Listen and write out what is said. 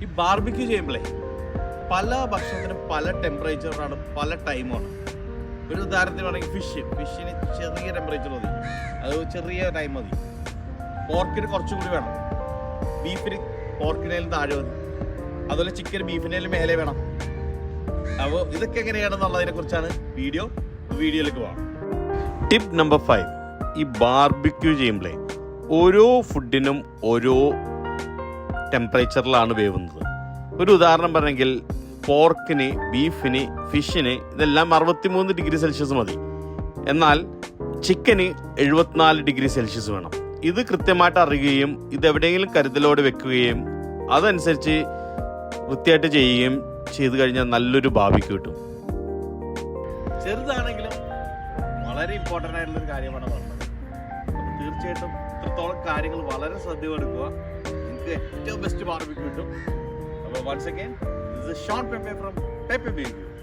ഈ ബാർബിക്യൂ ചെയ്യുമ്പോഴേ പല ഭക്ഷണത്തിനും പല ടെമ്പറേച്ചറാണ്, പല ടൈമാണ്. ഒരു ഉദാഹരണത്തിന് പറയുക ഫിഷിന് ചെറിയ ടെമ്പറേച്ചർ മതി, അത് ചെറിയ ടൈം മതി. പോർക്കിന് കുറച്ചുകൂടി വേണം, ബീഫിന് പോർക്കിനേലും താഴെ മതി, അതുപോലെ ചിക്കൻ ബീഫിനേലും മേലെ വേണം. അപ്പോൾ ഇതൊക്കെ എങ്ങനെയാണെന്നുള്ളതിനെ കുറിച്ചാണ് വീഡിയോയിലേക്ക് പോകാം. ടിപ്പ് നമ്പർ 5, ഈ ബാർബിക്യൂ ചെയ്യുമ്പോഴേ ഓരോ ഫുഡിനും ഓരോ ടെമ്പറേച്ചറിലാണ് വേവുന്നത്. ഒരു ഉദാഹരണം പറഞ്ഞെങ്കിൽ പോർക്കിന്, ബീഫിന്, ഫിഷിന് ഇതെല്ലാം 63 ഡിഗ്രി സെൽഷ്യസ് മതി. എന്നാൽ ചിക്കന് 74 ഡിഗ്രി സെൽഷ്യസ് വേണം. ഇത് കൃത്യമായിട്ട് അറിയുകയും ഇതെവിടെയെങ്കിലും കരുതലോടെ വെക്കുകയും അതനുസരിച്ച് വൃത്തിയായിട്ട് ചെയ്യുകയും ചെയ്തു കഴിഞ്ഞാൽ നല്ലൊരു ബാർബിക്യൂ കിട്ടും. ചെറുതാണെങ്കിലും വളരെ ഇമ്പോർട്ടൻ്റ് ആയിട്ടുള്ളൊരു കാര്യമാണ് പറഞ്ഞത്. അപ്പോൾ തീർച്ചയായിട്ടും ഇത്രത്തോളം കാര്യങ്ങൾ വളരെ ശ്രദ്ധയോടെടുക്കുക, നിങ്ങൾക്ക് ഏറ്റവും ബെസ്റ്റ് ബാർബിക്യൂ കിട്ടും. അപ്പോൾ once again, this is Sean Pepe from Pepe BBQ.